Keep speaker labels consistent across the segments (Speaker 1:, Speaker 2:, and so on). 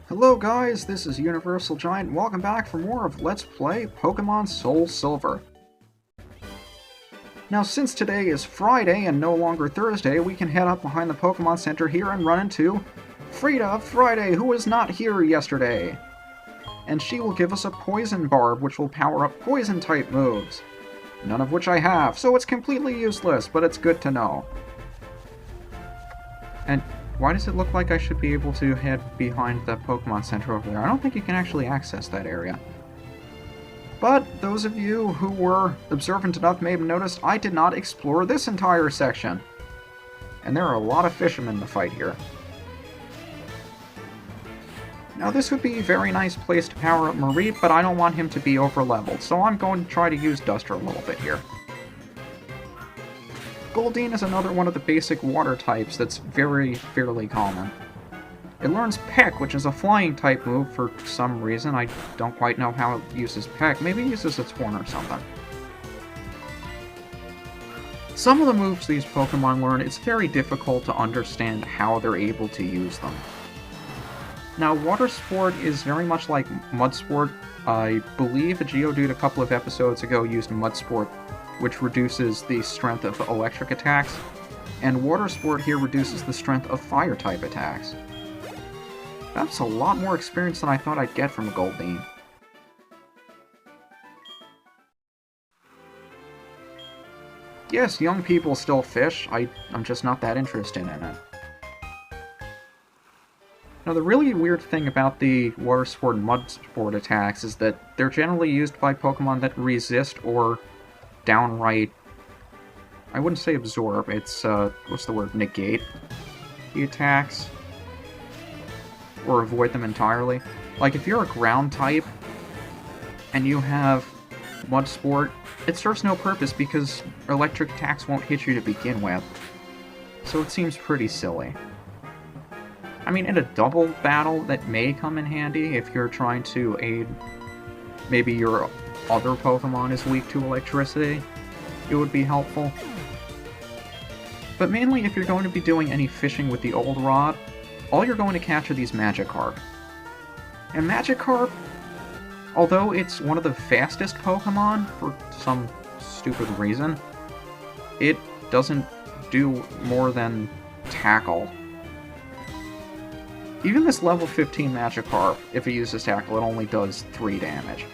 Speaker 1: Hello guys, this is UniversalGiant, welcome back for more of Let's Play Pokémon SoulSilver. Now since today is Friday and no longer Thursday, we can head up behind the Pokémon Center here and run into Frida Friday, who was not here yesterday. And she will give us a Poison Barb, which will power up Poison-type moves. None of which I have, so it's completely useless, but it's good to know. And why does it look like I should be able to head behind the Pokémon Center over there? I don't think you can actually access that area. But those of you who were observant enough may have noticed I did not explore this entire section. And there are a lot of fishermen to fight here. Now this would be a very nice place to power up Marie, but I don't want him to be over-leveled, so I'm going to try to use Duster a little bit here. Goldeen is another one of the basic water types that's fairly common. It learns Peck, which is a flying type move for some reason. I don't quite know how it uses Peck. Maybe it uses its horn or something. Some of the moves these Pokemon learn, it's very difficult to understand how they're able to use them. Now, Water Sport is very much like Mud Sport. I believe a Geodude a couple of episodes ago used Mud Sport, which reduces the strength of electric attacks, and Water Sport here reduces the strength of fire-type attacks. That's a lot more experience than I thought I'd get from Goldeen. Yes, young people still fish, I'm just not that interested in it. Now, the really weird thing about the Water Sport and Mud Sport attacks is that they're generally used by Pokemon that resist or downright, I wouldn't say absorb, it's, what's the word, negate the attacks, or avoid them entirely. Like, if you're a ground type, and you have Mud Sport, it serves no purpose because electric attacks won't hit you to begin with. So it seems pretty silly. I mean, in a double battle, that may come in handy if you're trying to aid maybe your other Pokemon is weak to electricity. It would be helpful. But mainly if you're going to be doing any fishing with the old rod, all you're going to catch are these Magikarp. And Magikarp, although it's one of the fastest Pokemon for some stupid reason, it doesn't do more than tackle. Even this level 15 Magikarp, if it uses tackle, it only does 3 damage.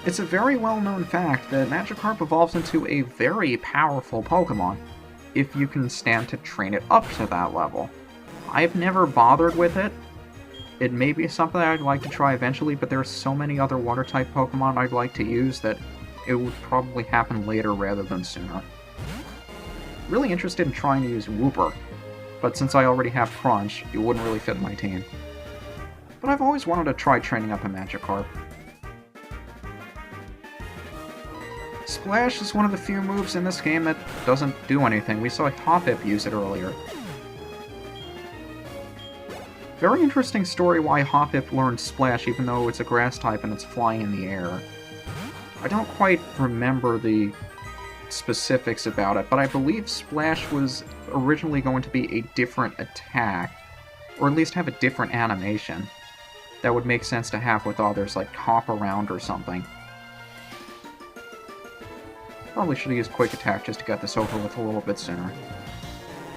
Speaker 1: It's a very well-known fact that Magikarp evolves into a very powerful Pokemon if you can stand to train it up to that level. I've never bothered with it. It may be something I'd like to try eventually, but there are so many other Water-type Pokemon I'd like to use that it would probably happen later rather than sooner. Really interested in trying to use Wooper, but since I already have Crunch, it wouldn't really fit my team. But I've always wanted to try training up a Magikarp. Splash is one of the few moves in this game that doesn't do anything. We saw Hoppip use it earlier. Very interesting story why Hoppip learned Splash even though it's a grass type and it's flying in the air. I don't quite remember the specifics about it, but I believe Splash was originally going to be a different attack, or at least have a different animation. That would make sense to have with others, like Hop Around or something. Probably should have used Quick Attack just to get this over with a little bit sooner.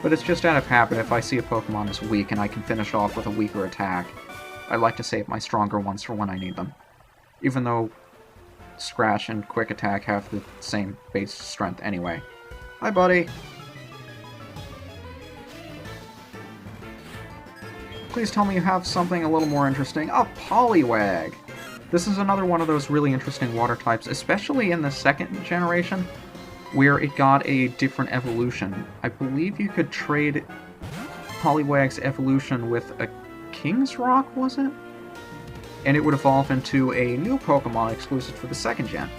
Speaker 1: But it's just out of habit. If I see a Pokemon is weak and I can finish off with a weaker attack, I like to save my stronger ones for when I need them. Even though Scratch and Quick Attack have the same base strength anyway. Hi, buddy! Please tell me you have something a little more interesting. A Poliwag! This is another one of those really interesting water types, especially in the second generation, where it got a different evolution. I believe you could trade Poliwag's evolution with a King's Rock, was it? And it would evolve into a new Pokemon exclusive for the second gen.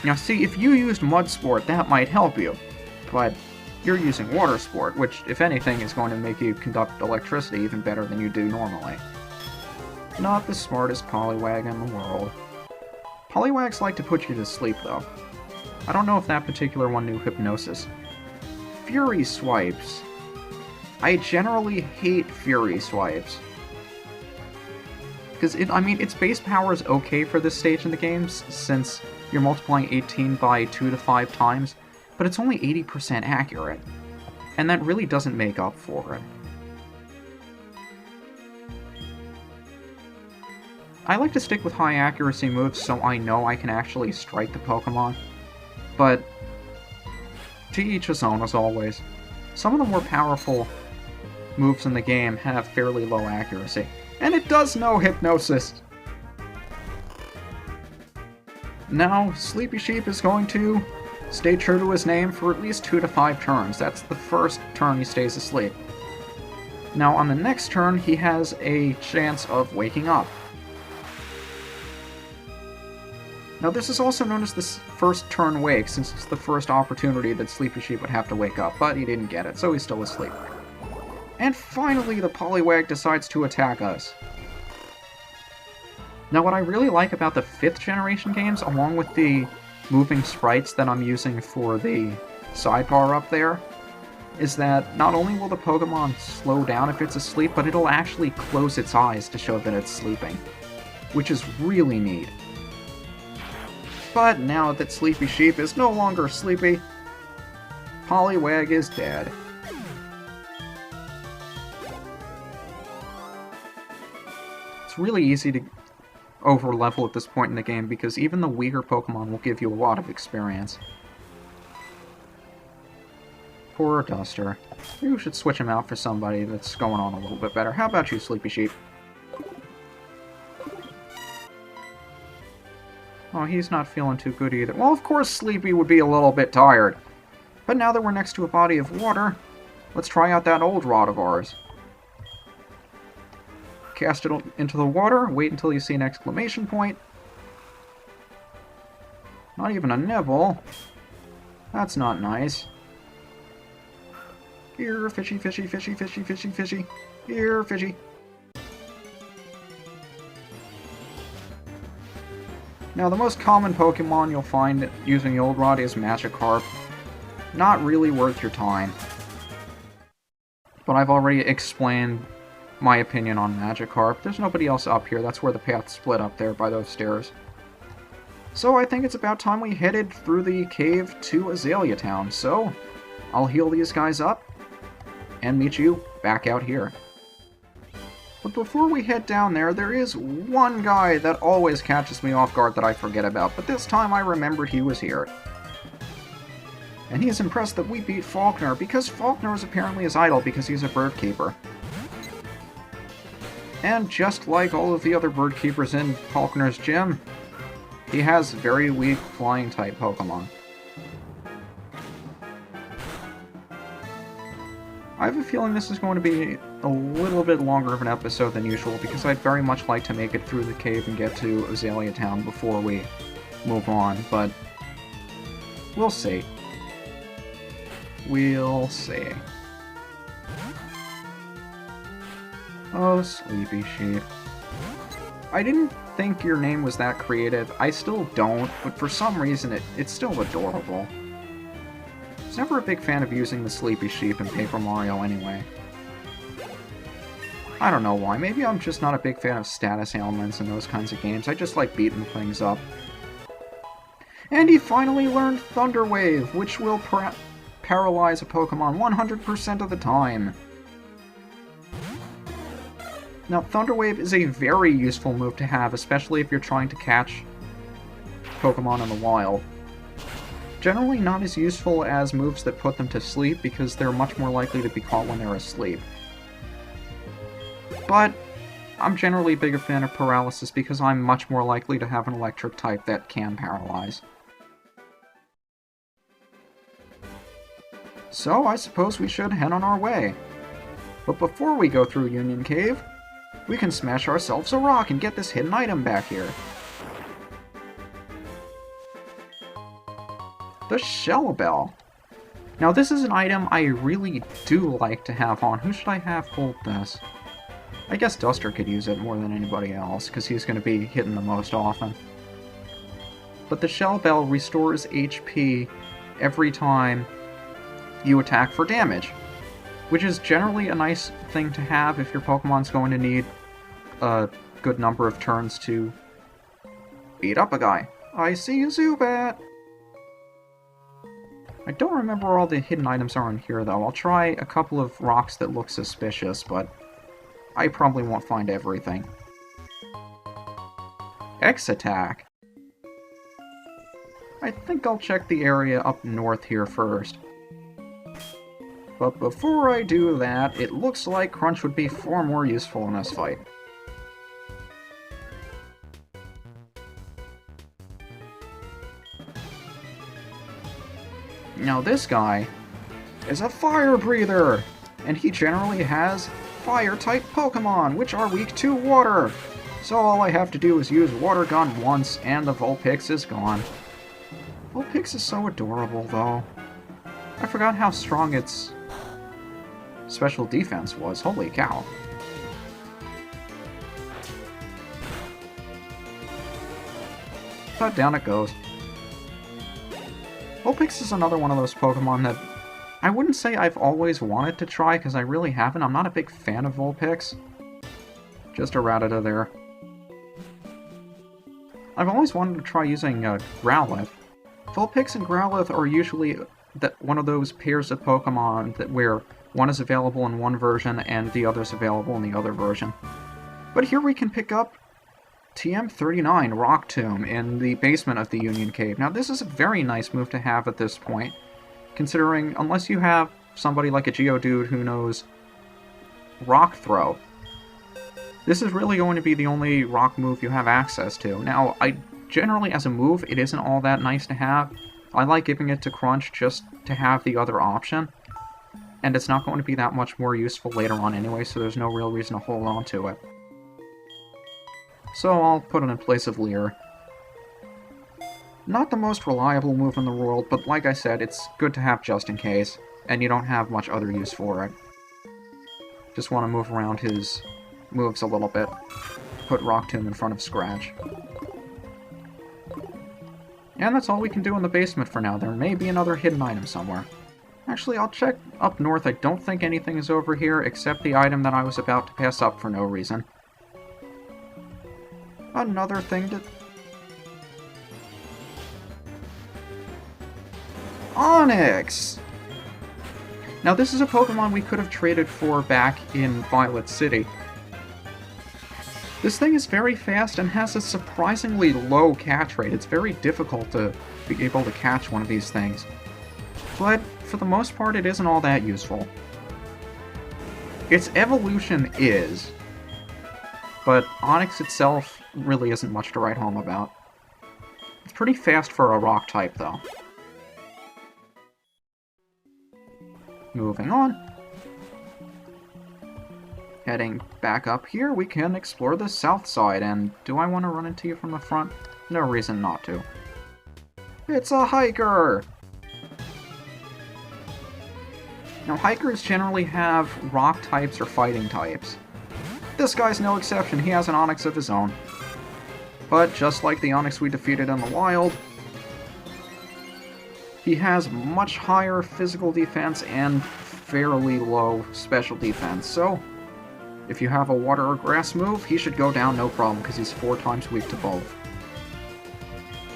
Speaker 1: Now see, if you used Mud Sport, that might help you, but you're using Water Sport, which, if anything, is going to make you conduct electricity even better than you do normally. Not the smartest Poliwag in the world. Poliwags like to put you to sleep, though. I don't know if that particular one knew Hypnosis. Fury Swipes. I generally hate Fury Swipes. Because, its base power is okay for this stage in the game, since you're multiplying 18 by 2 to 5 times, but it's only 80% accurate. And that really doesn't make up for it. I like to stick with high accuracy moves so I know I can actually strike the Pokemon, but to each his own as always. Some of the more powerful moves in the game have fairly low accuracy, and it does know Hypnosis! Now, Sleepy Sheep is going to stay true to his name for at least 2 to 5 turns. That's the first turn he stays asleep. Now, on the next turn, he has a chance of waking up. Now, this is also known as the first turn wake, since it's the first opportunity that Sleepy Sheep would have to wake up, but he didn't get it, so he's still asleep. And finally, the Poliwag decides to attack us. Now, what I really like about the 5th generation games, along with the moving sprites that I'm using for the sidebar up there, is that not only will the Pokemon slow down if it's asleep, but it'll actually close its eyes to show that it's sleeping, which is really neat. But now that Sleepy Sheep is no longer sleepy, Poliwag is dead. It's really easy to over-level at this point in the game because even the weaker Pokemon will give you a lot of experience. Poor Duster. Maybe we should switch him out for somebody that's going on a little bit better. How about you, Sleepy Sheep? Oh, he's not feeling too good either. Well, of course Sleepy would be a little bit tired. But now that we're next to a body of water, let's try out that old rod of ours. Cast it into the water, wait until you see an exclamation point. Not even a nibble. That's not nice. Here, fishy, fishy, fishy, fishy, fishy, fishy. Here, fishy. Now, the most common Pokemon you'll find using the old rod is Magikarp. Not really worth your time. But I've already explained my opinion on Magikarp. There's nobody else up here. That's where the path split up there by those stairs. So I think it's about time we headed through the cave to Azalea Town. So I'll heal these guys up and meet you back out here. But before we head down there, there is one guy that always catches me off guard that I forget about, but this time I remembered he was here. And he is impressed that we beat Faulkner, because Faulkner is apparently his idol because he's a bird keeper. And just like all of the other bird keepers in Faulkner's gym, he has very weak flying-type Pokemon. I have a feeling this is going to be a little bit longer of an episode than usual, because I'd very much like to make it through the cave and get to Azalea Town before we move on, but we'll see. We'll see. Oh, Sleepy Sheep. I didn't think your name was that creative. I still don't, but for some reason it's still adorable. I was never a big fan of using the Sleepy Sheep in Paper Mario anyway. I don't know why. Maybe I'm just not a big fan of status ailments in those kinds of games. I just like beating things up. And he finally learned Thunder Wave, which will paralyze a Pokemon 100% of the time. Now, Thunder Wave is a very useful move to have, especially if you're trying to catch Pokemon in the wild. Generally not as useful as moves that put them to sleep, because they're much more likely to be caught when they're asleep. But I'm generally a bigger fan of Paralysis because I'm much more likely to have an electric type that can paralyze. So I suppose we should head on our way. But before we go through Union Cave, we can smash ourselves a rock and get this hidden item back here. The Shell Bell. Now this is an item I really do like to have on. Who should I have hold this? I guess Duster could use it more than anybody else, because he's going to be hitting the most often. but the Shell Bell restores HP every time you attack for damage, which is generally a nice thing to have if your Pokemon's going to need a good number of turns to beat up a guy. I see a Zubat! I don't remember where all the hidden items are in here, though. I'll try a couple of rocks that look suspicious, but I probably won't find everything. X-Attack! I think I'll check the area up north here first. But before I do that, it looks like Crunch would be far more useful in this fight. Now this guy is a fire breather, and he generally has fire-type Pokemon, which are weak to water. So all I have to do is use Water Gun once, and the Vulpix is gone. Vulpix is so adorable, though. I forgot how strong its special defense was. Holy cow. But down it goes. Vulpix is another one of those Pokemon that I wouldn't say I've always wanted to try, because I really haven't. I'm not a big fan of Vulpix. Just a Rattata there. I've always wanted to try using Growlithe. Vulpix and Growlithe are usually one of those pairs of Pokemon where one is available in one version and the other is available in the other version. But here we can pick up TM39 Rock Tomb in the basement of the Union Cave. Now this is a very nice move to have at this point, considering unless you have somebody like a Geodude who knows Rock Throw, this is really going to be the only rock move you have access to. Now, generally as a move, it isn't all that nice to have. I like giving it to Crunch just to have the other option, and it's not going to be that much more useful later on anyway, so there's no real reason to hold on to it. So I'll put it in place of Leer. Not the most reliable move in the world, but like I said, it's good to have just in case, and you don't have much other use for it. Just want to move around his moves a little bit. Put Rock Tomb in front of Scratch. And that's all we can do in the basement for now. There may be another hidden item somewhere. Actually, I'll check up north. I don't think anything is over here except the item that I was about to pass up for no reason. Another thing to... Onix! Now this is a Pokemon we could have traded for back in Violet City. This thing is very fast and has a surprisingly low catch rate. It's very difficult to be able to catch one of these things. But for the most part, it isn't all that useful. Its evolution is, but Onix itself really isn't much to write home about. It's pretty fast for a rock type, though. Moving on. Heading back up here, we can explore the south side, and do I want to run into you from the front? No reason not to. It's a hiker! Now, hikers generally have rock types or fighting types. This guy's no exception, he has an Onix of his own. But just like the Onix we defeated in the wild, he has much higher physical defense and fairly low special defense, so if you have a water or grass move, he should go down no problem, because he's 4 times weak to both.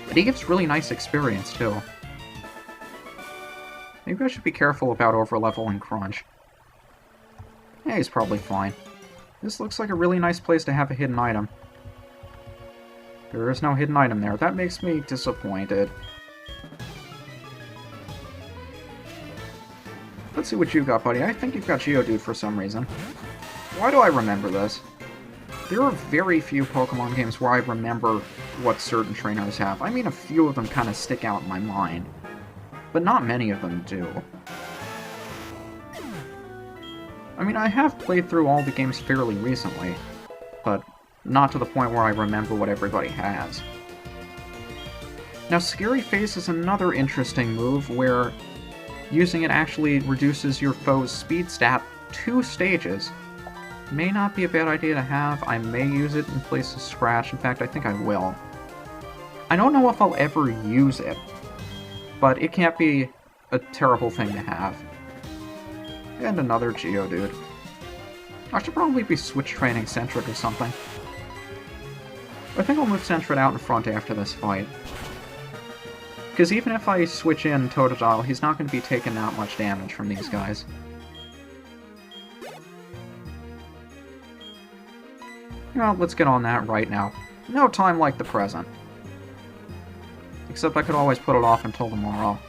Speaker 1: But he gives really nice experience, too. Maybe I should be careful about overleveling Crunch. Yeah, he's probably fine. This looks like a really nice place to have a hidden item. There is no hidden item there. That makes me disappointed. Let's see what you got, buddy. I think you've got Geodude for some reason. Why do I remember this? There are very few Pokemon games where I remember what certain trainers have. I mean, a few of them kind of stick out in my mind, but not many of them do. I mean, I have played through all the games fairly recently, but not to the point where I remember what everybody has. Now, Scary Face is another interesting move where using it actually reduces your foe's speed stat 2 stages. May not be a bad idea to have. I may use it in place of Scratch. In fact, I think I will. I don't know if I'll ever use it, but it can't be a terrible thing to have. And another Geodude. I should probably be switch training Sentret or something. I think I'll move Sentret out in front after this fight. Because even if I switch in Totodile, he's not going to be taking that much damage from these guys. Well, let's get on that right now. No time like the present. Except I could always put it off until tomorrow.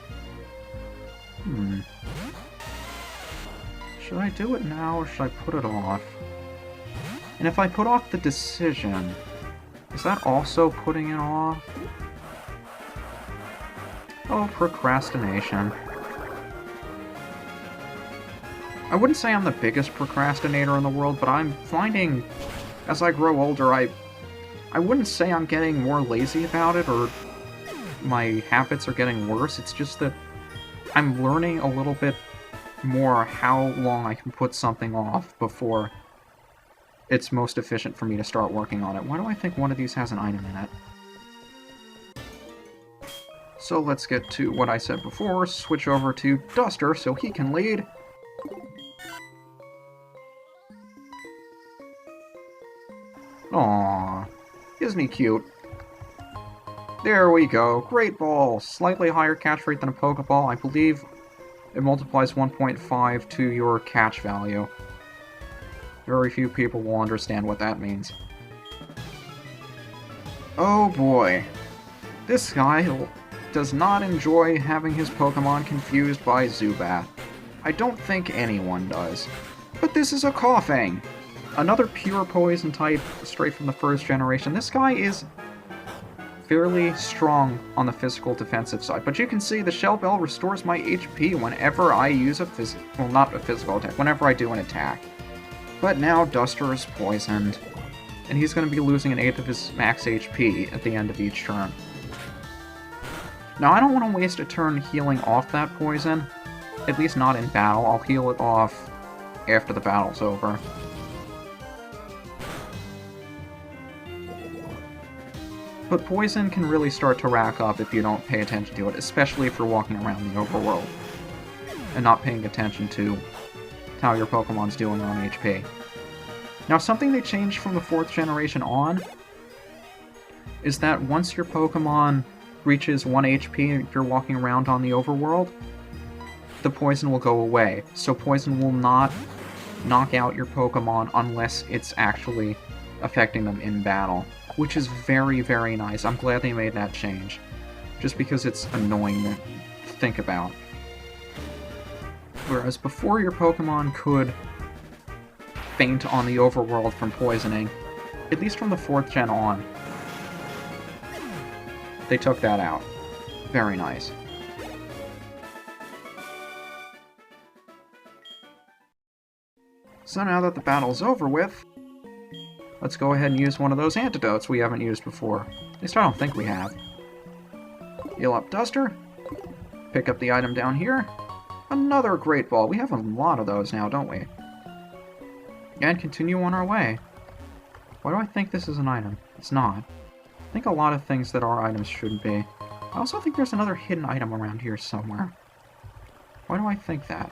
Speaker 1: Should I do it now, or should I put it off? And if I put off the decision, is that also putting it off? Oh, procrastination. I wouldn't say I'm the biggest procrastinator in the world, but I'm finding, as I grow older, I wouldn't say I'm getting more lazy about it, or my habits are getting worse. It's just that I'm learning a little bit more how long I can put something off before it's most efficient for me to start working on it. Why do I think one of these has an item in it? So let's get to what I said before, switch over to Duster so he can lead. Aww, isn't he cute? There we go, Great Ball! Slightly higher catch rate than a Pokeball. I believe it multiplies 1.5 to your catch value. Very few people will understand what that means. Oh boy. This guy does not enjoy having his Pokemon confused by Zubat. I don't think anyone does. But this is a Koffing! Another pure poison type straight from the first generation. This guy is fairly strong on the physical defensive side, but you can see the Shell Bell restores my HP whenever I use not a physical attack, whenever I do an attack. But now Duster is poisoned, and he's going to be losing an eighth of his max HP at the end of each turn. Now, I don't want to waste a turn healing off that poison, at least not in battle. I'll heal it off after the battle's over. But poison can really start to rack up if you don't pay attention to it, especially if you're walking around the overworld and not paying attention to how your Pokemon's doing on HP. Now, something they changed from the 4th generation on is that once your Pokemon reaches 1 HP if you're walking around on the overworld, the poison will go away. So poison will not knock out your Pokemon unless it's actually affecting them in battle, which is very, very nice. I'm glad they made that change, just because it's annoying to think about. Whereas before, your Pokemon could faint on the overworld from poisoning, at least from the 4th gen on. They took that out. Very nice. So now that the battle's over with, let's go ahead and use one of those antidotes we haven't used before. At least I don't think we have. Heal up Duster. Pick up the item down here. Another Great Ball. We have a lot of those now, don't we? And continue on our way. Why do I think this is an item? It's not. I think a lot of things that are items shouldn't be. I also think there's another hidden item around here somewhere. Why do I think that?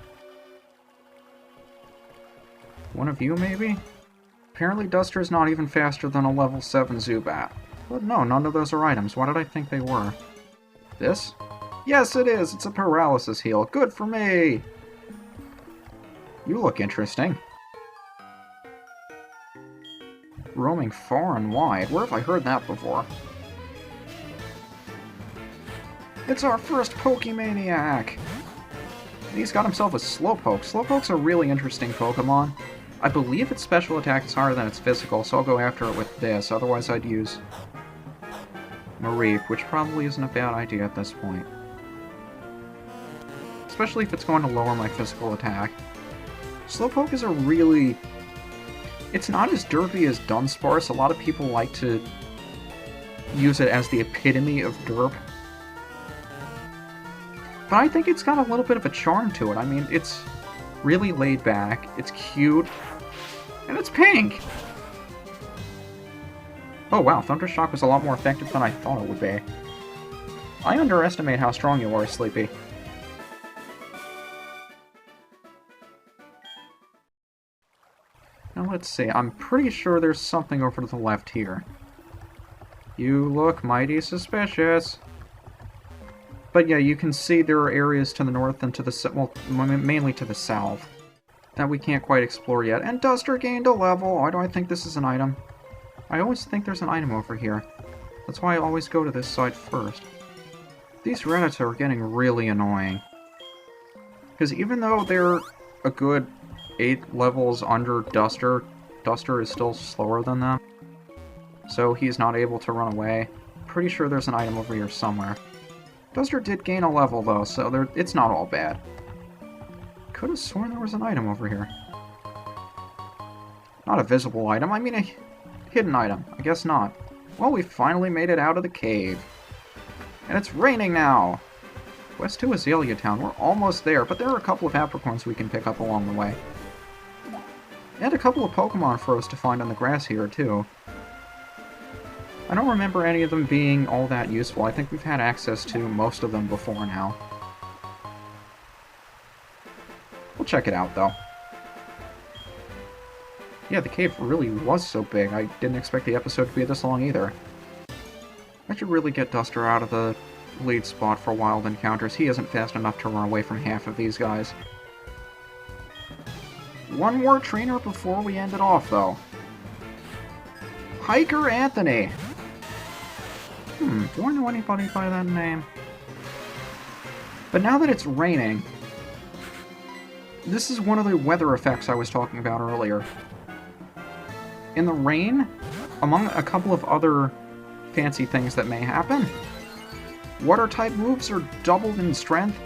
Speaker 1: One of you, maybe? Apparently Duster's not even faster than a level 7 Zubat. But no, none of those are items. Why did I think they were? This? Yes, it is! It's a paralysis heal. Good for me! You look interesting. Roaming far and wide. Where have I heard that before? It's our first Pokemaniac! He's got himself a Slowpoke. Slowpoke's a really interesting Pokemon. I believe its special attack is higher than its physical, so I'll go after it with this. Otherwise I'd use Mareep, which probably isn't a bad idea at this point. Especially if it's going to lower my physical attack. Slowpoke is a really... It's not as derpy as Dunsparce. A lot of people like to use it as the epitome of derp. But I think it's got a little bit of a charm to it. I mean, it's really laid back, it's cute, and it's pink! Oh wow, Thunder Shock was a lot more effective than I thought it would be. I underestimate how strong you are, Sleepy. Now let's see, I'm pretty sure there's something over to the left here. You look mighty suspicious. But yeah, you can see there are areas to the north and to the well, mainly to the south, that we can't quite explore yet. And Duster gained a level. Why do I think this is an item? I always think there's an item over here. That's why I always go to this side first. These Reddits are getting really annoying. Because even though they're a good 8 levels under Duster, Duster is still slower than them. So he's not able to run away. Pretty sure there's an item over here somewhere. Duster did gain a level though, so it's not all bad. Could have sworn there was an item over here. Not a visible item, I mean a hidden item. I guess not. Well, we finally made it out of the cave. And it's raining now! West to Azalea Town. We're almost there, but there are a couple of apricorns we can pick up along the way. And a couple of Pokemon for us to find on the grass here, too. I don't remember any of them being all that useful. I think we've had access to most of them before now. We'll check it out, though. Yeah, the cave really was so big. I didn't expect the episode to be this long either. I should really get Duster out of the lead spot for wild encounters. He isn't fast enough to run away from half of these guys. One more trainer before we end it off, though. Hiker Anthony! Do I know anybody by that name? But now that it's raining, this is one of the weather effects I was talking about earlier. In the rain, among a couple of other fancy things that may happen, water-type moves are doubled in strength,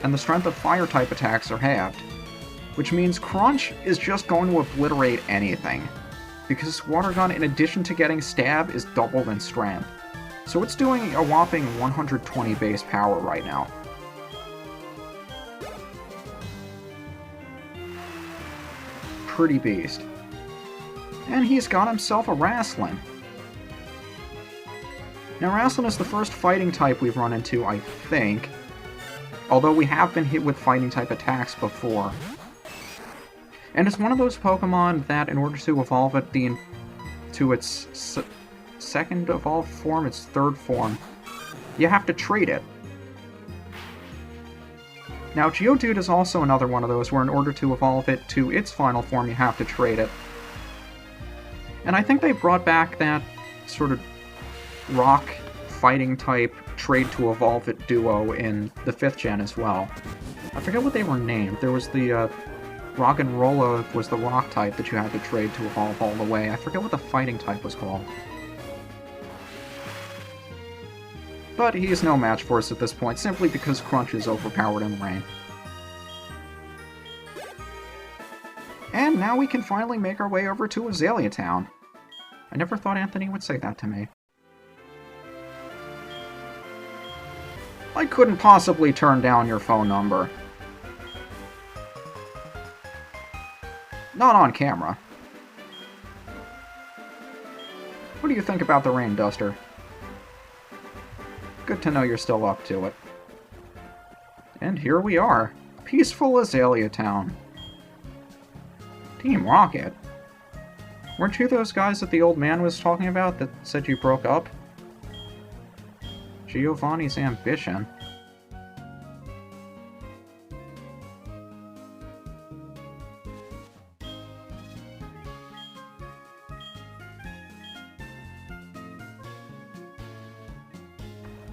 Speaker 1: and the strength of fire-type attacks are halved. Which means Crunch is just going to obliterate anything, because Water Gun, in addition to getting Stab, is doubled in strength. So it's doing a whopping 120 base power right now. Pretty beast. And he's got himself a Wrestling. Now Wrestling is the first fighting type we've run into, I think. Although we have been hit with fighting type attacks before. And it's one of those Pokemon that, in order to evolve it to its second evolved form, its third form, you have to trade it. Now, Geodude is also another one of those where in order to evolve it to its final form, you have to trade it. And I think they brought back that sort of rock fighting type trade to evolve it duo in the 5th gen as well. I forget what they were named. There was the Roggenrola was the rock type that you had to trade to evolve all the way. I forget what the fighting type was called. But he is no match for us at this point, simply because Crunch is overpowered in the rain. And now we can finally make our way over to Azalea Town. I never thought Anthony would say that to me. I couldn't possibly turn down your phone number. Not on camera. What do you think about the rain, Duster? Good to know you're still up to it. And here we are. Peaceful Azalea Town. Team Rocket. Weren't you those guys that the old man was talking about that said you broke up? Giovanni's ambition.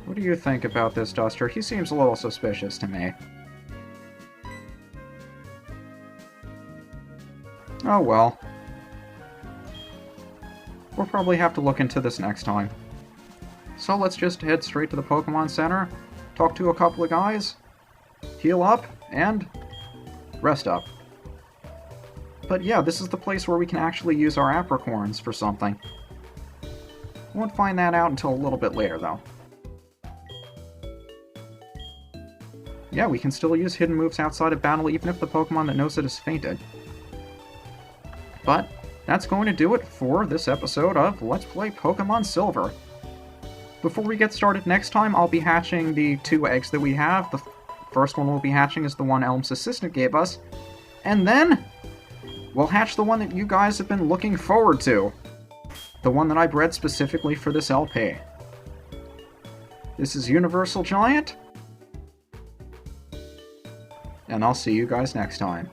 Speaker 1: What do you think about this, Duster? He seems a little suspicious to me. Oh well. We'll probably have to look into this next time. So let's just head straight to the Pokemon Center, talk to a couple of guys, heal up, and rest up. But yeah, this is the place where we can actually use our apricorns for something. Won't find that out until a little bit later, though. Yeah, we can still use hidden moves outside of battle even if the Pokemon that knows it has fainted. But that's going to do it for this episode of Let's Play Pokemon Silver. Before we get started next time, I'll be hatching the 2 eggs that we have. The first one we'll be hatching is the one Elm's assistant gave us. And then, we'll hatch the one that you guys have been looking forward to. The one that I bred specifically for this LP. This is UniversalGiant. And I'll see you guys next time.